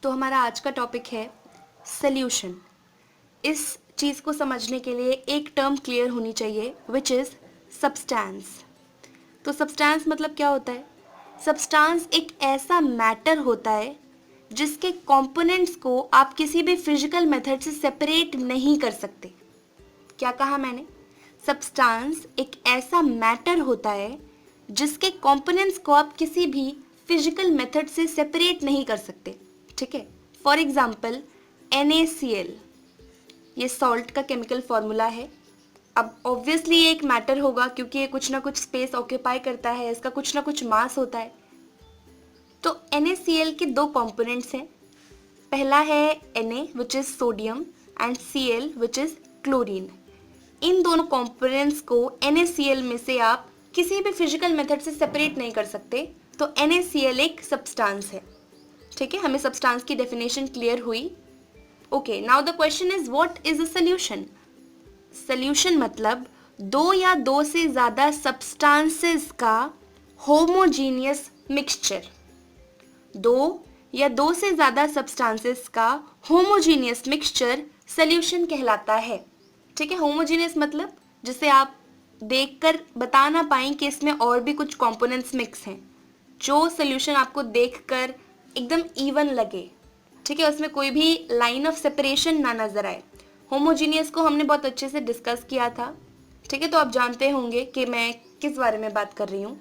तो हमारा आज का टॉपिक है सल्यूशन। इस चीज़ को समझने के लिए एक टर्म क्लियर होनी चाहिए विच इज़ सब्सटेंस। तो सब्सटेंस मतलब क्या होता है? सब्सटेंस एक ऐसा मैटर होता है जिसके कंपोनेंट्स को आप किसी भी फिजिकल मेथड से सेपरेट नहीं कर सकते। क्या कहा मैंने? सब्सटेंस एक ऐसा मैटर होता है जिसके कंपोनेंट्स को आप किसी भी फिजिकल मेथड से सेपरेट नहीं कर सकते। ठीक है, फॉर एग्जाम्पल NaCl, ये सॉल्ट का केमिकल फॉर्मूला है। अब ऑब्वियसली ये एक मैटर होगा क्योंकि ये कुछ ना कुछ स्पेस ऑक्यूपाई करता है, इसका कुछ ना कुछ मास होता है। तो NaCl के दो कंपोनेंट्स हैं। पहला है Na which is sodium and Cl which is chlorine. इन दोनों कंपोनेंट्स को NaCl में से आप किसी भी फिजिकल मेथड से सेपरेट नहीं कर सकते। तो NaCl एक सब्सटेंस है। ठीक है, हमें सब्सटेंस की डेफिनेशन क्लियर हुई। Okay, now the question is what is a solution. Solution मतलब दो या दो से ज्यादा सब्सटेंसेस का होमोजीनियस मिक्सचर। दो या दो से ज्यादा सब्सटेंसेस का होमोजीनियस मिक्सचर सॉल्यूशन कहलाता है। ठीक है, होमोजीनियस मतलब जिसे आप देखकर बता ना पाएं कि इसमें और भी कुछ कंपोनेंट्स मिक्स हैं, जो सॉल्यूशन आपको देखकर एकदम इवन लगे। ठीक है, उसमें कोई भी लाइन ऑफ सेपरेशन ना नजर आए। होमोजीनियस को हमने बहुत अच्छे से डिस्कस किया था। ठीक है, तो आप जानते होंगे कि मैं किस बारे में बात कर रही हूँ।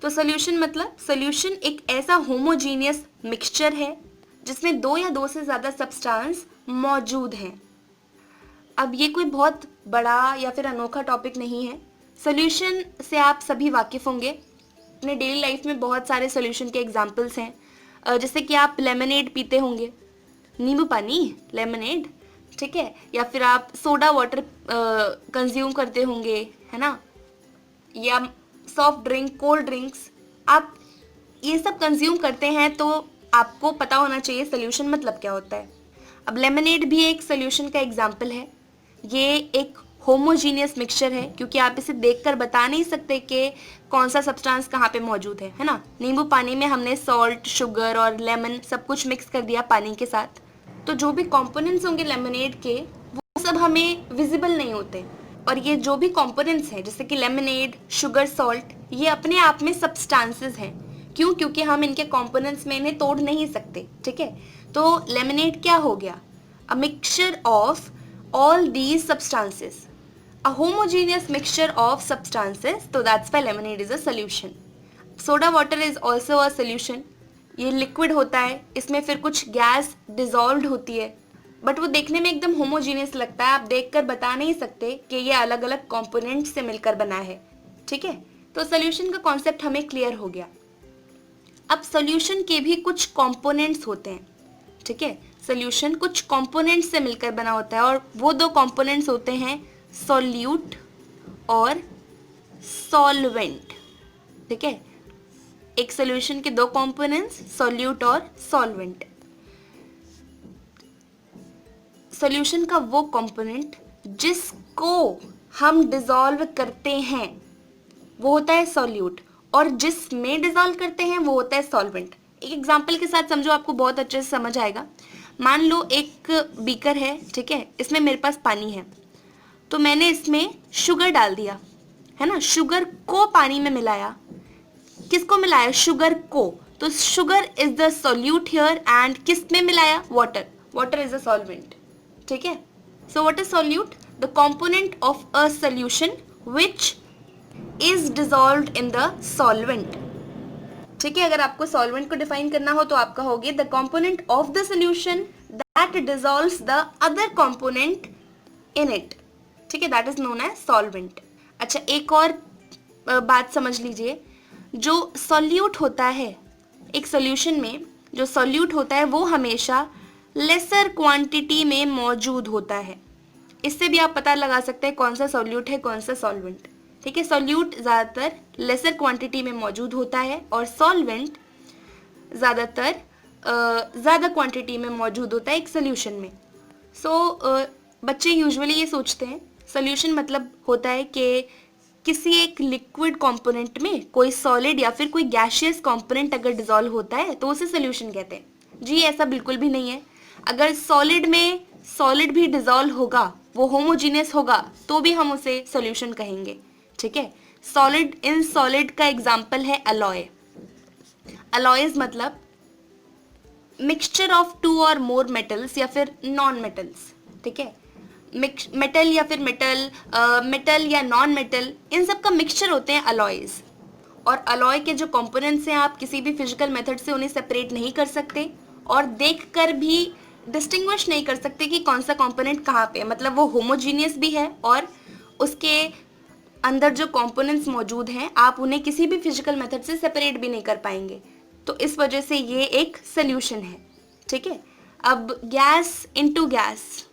तो सॉल्यूशन मतलब सॉल्यूशन एक ऐसा होमोजीनियस मिक्सचर है जिसमें दो या दो से ज़्यादा सब्सटेंस मौजूद हैं। अब ये कोई बहुत बड़ा या फिर अनोखा टॉपिक नहीं है। सॉल्यूशन से आप सभी वाकिफ़ होंगे। अपने डेली लाइफ में बहुत सारे सॉल्यूशन के एग्जांपल्स हैं। जैसे कि आप लेमनेड पीते होंगे, नींबू पानी, लेमनेड। ठीक है, या फिर आप सोडा वाटर कंज्यूम करते होंगे, है ना, या सॉफ्ट ड्रिंक, कोल्ड ड्रिंक्स, आप ये सब कंज्यूम करते हैं तो आपको पता होना चाहिए सॉल्यूशन मतलब क्या होता है। अब लेमनेड भी एक सॉल्यूशन का एग्जाम्पल है। ये एक होमोजीनियस मिक्सचर है क्योंकि आप इसे देखकर बता नहीं सकते कि कौन सा सब्सटेंस कहाँ पे मौजूद है ना। नींबू पानी में हमने सॉल्ट, शुगर और लेमन सब कुछ मिक्स कर दिया पानी के साथ, तो जो भी कंपोनेंट्स होंगे लेमनेड के वो सब हमें विजिबल नहीं होते। और ये जो भी कंपोनेंट्स हैं जैसे कि लेमनेड, शुगर, सॉल्ट, ये अपने आप में सब्सटेंसेस हैं। क्यों? क्योंकि हम इनके कंपोनेंट्स में इन्हें तोड़ नहीं सकते। ठीक है, तो लेमनेड क्या हो गया? A mixture of all these substances, a homogeneous mixture of substances, so that's why lemonade is a solution. Soda water is also a solution. ये लिक्विड होता है, इसमें फिर कुछ गैस डिजॉल्व होती है, बट वो देखने में एकदम होमोजीनियस लगता है। आप देखकर बता नहीं सकते कि ये अलग अलग कंपोनेंट से मिलकर बना है। ठीक है, तो सॉल्यूशन का कॉन्सेप्ट हमें क्लियर हो गया। अब सॉल्यूशन के भी कुछ कंपोनेंट्स होते हैं। ठीक है, सॉल्यूशन कुछ कंपोनेंट्स से मिलकर बना होता है और वो दो कंपोनेंट्स होते हैं सॉल्यूट और सॉल्वेंट। ठीक है, एक सॉल्यूशन के दो कंपोनेंट्स सॉल्यूट और सॉल्वेंट। सॉल्यूशन का वो कंपोनेंट जिसको हम डिसॉल्व करते हैं वो होता है सॉल्यूट, और जिसमें डिसॉल्व करते हैं वो होता है सॉल्वेंट। एक एग्जांपल के साथ समझो, आपको बहुत अच्छे से समझ आएगा। मान लो एक बीकर है, ठीक है, इसमें मेरे पास पानी है, तो मैंने इसमें शुगर डाल दिया, है ना, शुगर को पानी में मिलाया। किसको मिलाया? शुगर को। तो sugar is the solute here and किस में मिलाया? Water. Water is the solvent. ठीक है, so what is solute? The component of a solution which is dissolved in the solvent. ठीक है, अगर आपको सॉल्वेंट को डिफाइन करना हो तो आप कहोगे the component of the solution that dissolves the other component in it. ठीक है, that is known as solvent. अच्छा, एक और बात समझ लीजिए। जो सॉल्यूट होता है एक सॉल्यूशन में, जो सॉल्यूट होता है वो हमेशा लेसर क्वांटिटी में मौजूद होता है। इससे भी आप पता लगा सकते हैं कौन सा सॉल्यूट है, कौन सा सॉल्वेंट। ठीक है, सॉल्यूट ज़्यादातर लेसर क्वांटिटी में मौजूद होता है और सॉल्वेंट ज़्यादातर ज़्यादा क्वांटिटी में मौजूद होता है एक सोल्यूशन में। बच्चे यूजुअली ये सोचते हैं सोल्यूशन मतलब होता है कि किसी एक लिक्विड कंपोनेंट में कोई सॉलिड या फिर कोई गैशियस कंपोनेंट अगर डिसॉल्व होता है तो उसे सोल्यूशन कहते हैं। जी ऐसा बिल्कुल भी नहीं है। अगर सॉलिड में सॉलिड भी डिजॉल्व होगा, वो होमोजीनियस होगा, तो भी हम उसे सॉल्यूशन कहेंगे। ठीक है, सॉलिड इन सॉलिड का एग्जाम्पल है अलॉय। अलॉयज मतलब मिक्सचर ऑफ टू और मोर मेटल्स या फिर नॉन मेटल्स। ठीक है, मेटल या फिर मेटल या नॉन मेटल, इन सब का मिक्सचर होते हैं अलॉयज। और अलॉय के जो कंपोनेंट्स हैं आप किसी भी फिजिकल मेथड से उन्हें सेपरेट नहीं कर सकते और देखकर भी डिस्टिंग्विश नहीं कर सकते कि कौन सा कंपोनेंट कहाँ पे है। मतलब वो होमोजीनियस भी है और उसके अंदर जो कंपोनेंट्स मौजूद हैं आप उन्हें किसी भी फिजिकल मेथड से सेपरेट भी नहीं कर पाएंगे। तो इस वजह से ये एक सोल्यूशन है। ठीक है, अब गैस इनटू गैस,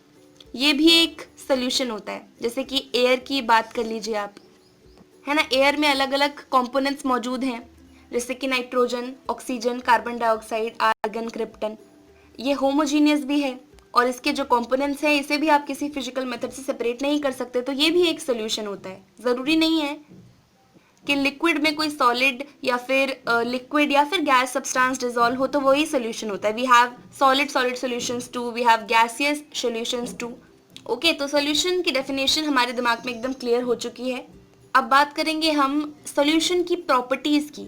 ये भी एक सोल्यूशन होता है। जैसे कि एयर की बात कर लीजिए आप, है ना, एयर में अलग अलग कंपोनेंट्स मौजूद हैं, जैसे कि nitrogen, oxygen, carbon dioxide, argon, krypton. ये होमोजीनियस भी है और इसके जो कंपोनेंट्स हैं इसे भी आप किसी फिजिकल मेथड से सेपरेट नहीं कर सकते, तो ये भी एक सोल्यूशन होता है। ज़रूरी नहीं है कि लिक्विड में कोई सॉलिड या फिर लिक्विड या फिर गैस सब्सटेंस डिजॉल्व हो तो वही सोल्यूशन होता है। We have solid solid solutions too, we have gaseous solutions too. Okay, तो सॉल्यूशन की डेफिनेशन हमारे दिमाग में एकदम क्लियर हो चुकी है। अब बात करेंगे हम सॉल्यूशन की प्रॉपर्टीज की।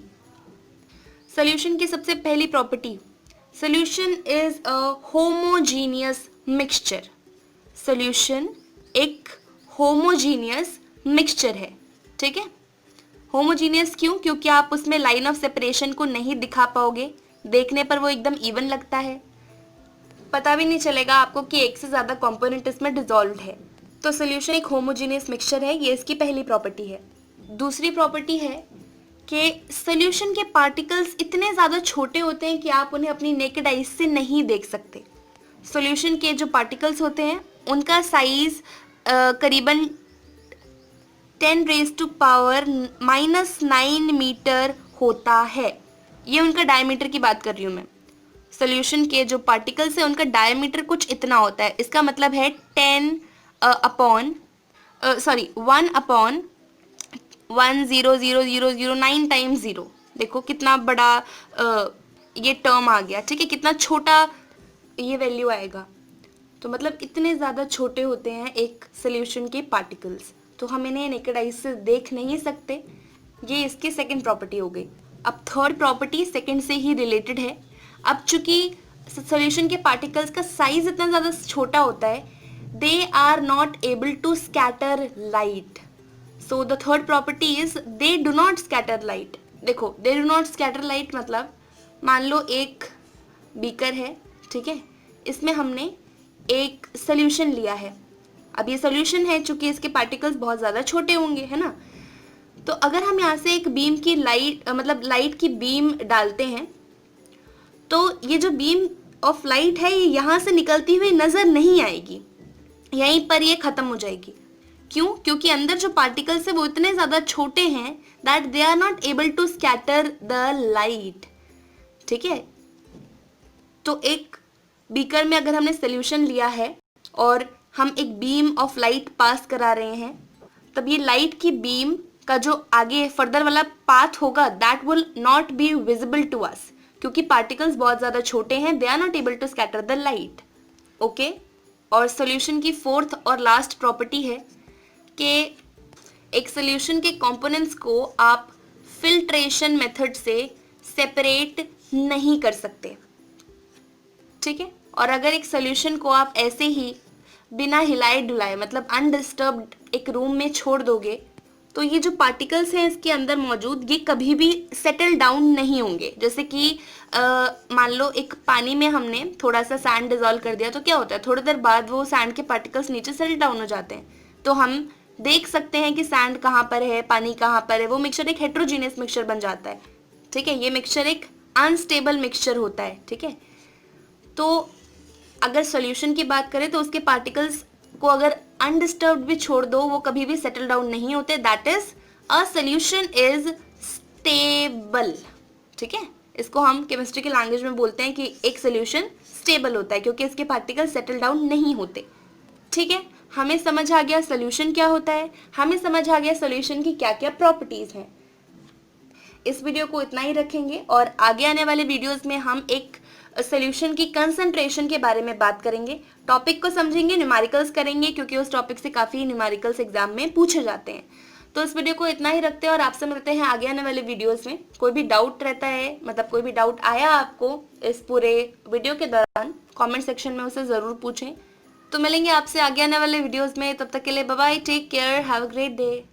सॉल्यूशन की सबसे पहली property, solution is a homogeneous mixture. Solution एक होमोजीनियस मिक्सचर है। ठीक है, होमोजीनियस क्यों? क्योंकि आप उसमें लाइन ऑफ सेपरेशन को नहीं दिखा पाओगे, देखने पर वो एकदम इवन लगता है, पता भी नहीं चलेगा आपको कि एक से ज़्यादा कंपोनेंट इसमें डिजॉल्व है। तो सोल्यूशन एक होमोजीनियस मिक्सचर है, ये इसकी पहली प्रॉपर्टी है। दूसरी प्रॉपर्टी है कि सोल्यूशन के पार्टिकल्स इतने ज़्यादा छोटे होते हैं कि आप उन्हें अपनी नेकेड आइज से नहीं देख सकते। सोल्यूशन के जो पार्टिकल्स होते हैं उनका साइज करीबन 10⁻⁻⁹ मीटर होता है। ये उनका डायमीटर की बात कर रही हूँ मैं। सोल्यूशन के जो पार्टिकल्स है उनका डायमीटर कुछ इतना होता है। इसका मतलब है 1/1/100009 टाइम्स 0। देखो कितना बड़ा ये टर्म आ गया। ठीक है, कितना छोटा ये वैल्यू आएगा। तो मतलब इतने ज़्यादा छोटे होते हैं एक सोल्यूशन के पार्टिकल्स, तो हम इन्हें नेकेड आइज से देख नहीं सकते। ये इसकी सेकंड प्रॉपर्टी हो गई। अब थर्ड प्रॉपर्टी सेकंड से ही रिलेटेड है। अब चूंकि सॉल्यूशन के पार्टिकल्स का साइज इतना ज़्यादा छोटा होता है, they are not able to scatter light. So the third property is they do not scatter light. देखो, they do not scatter light मतलब मान लो एक बीकर है, ठीक है, इसमें हमने एक सोल्यूशन लिया है। अब ये सोल्यूशन है, चूंकि इसके पार्टिकल्स बहुत ज़्यादा छोटे होंगे, है ना, तो अगर हम यहाँ से एक बीम की लाइट मतलब लाइट की बीम डालते हैं तो ये जो बीम ऑफ लाइट है ये यहाँ से निकलती हुई नज़र नहीं आएगी, यहीं पर ये ख़त्म हो जाएगी। क्यों? क्योंकि अंदर जो पार्टिकल्स है वो इतने ज़्यादा छोटे हैं that they are not able to scatter the light. ठीक है, तो एक बीकर में अगर हमने सोल्यूशन लिया है और हम एक बीम ऑफ लाइट पास करा रहे हैं, तब ये लाइट की बीम का जो आगे फर्दर वाला पाथ होगा that will not be visible to us, क्योंकि पार्टिकल्स बहुत ज़्यादा छोटे हैं, they are not able to scatter the light. Okay, और सोल्यूशन की फोर्थ और लास्ट प्रॉपर्टी है कि एक सोल्यूशन के कंपोनेंट्स को आप फिल्ट्रेशन मेथड से सेपरेट नहीं कर सकते। ठीक है, और अगर एक सोल्यूशन को आप ऐसे ही बिना हिलाए डुलाए मतलब अनडिस्टर्ब्ड एक रूम में छोड़ दोगे तो ये जो पार्टिकल्स हैं इसके अंदर मौजूद ये कभी भी सेटल डाउन नहीं होंगे। जैसे कि मान लो एक पानी में हमने थोड़ा सा सैंड डिजॉल्व कर दिया तो क्या होता है, थोड़ी देर बाद वो सैंड के पार्टिकल्स नीचे सेटल डाउन हो जाते हैं, तो हम देख सकते हैं कि सैंड कहाँ पर है, पानी कहाँ पर है। वो मिक्सचर एक हेट्रोजीनियस मिक्सचर बन जाता है। ठीक है, ये मिक्सचर एक अनस्टेबल मिक्सचर होता है। ठीक है, तो अगर सॉल्यूशन की बात करें तो उसके पार्टिकल्स को अगर अनडिस्टर्ब्ड भी छोड़ दो वो कभी भी सेटल डाउन नहीं होते। That is a solution is stable. ठीक है, इसको हम केमिस्ट्री के लैंग्वेज में बोलते हैं कि एक सॉल्यूशन स्टेबल होता है क्योंकि इसके पार्टिकल्स सेटल डाउन नहीं होते। ठीक है, हमें समझ आ गया सॉल्यूशन क्या होता है, हमें समझ आ गया सॉल्यूशन की क्या क्या प्रॉपर्टीज हैं। इस वीडियो को इतना ही रखेंगे और आगे आने वाले वीडियोस में हम एक सोल्यूशन की कंसंट्रेशन के बारे में बात करेंगे, टॉपिक को समझेंगे, न्यूमेरिकल्स करेंगे क्योंकि उस टॉपिक से काफ़ी न्यूमेरिकल्स एग्जाम में पूछे जाते हैं। तो इस वीडियो को इतना ही रखते हैं और आपसे मिलते हैं आगे आने वाले वीडियोस में। कोई भी डाउट रहता है, मतलब कोई भी डाउट आया आपको इस पूरे वीडियो के दौरान, कमेंट सेक्शन में उसे ज़रूर पूछें। तो मिलेंगे आपसे आगे आने वाले वीडियोस में, तब तक के लिए bye bye, take care, have a great day.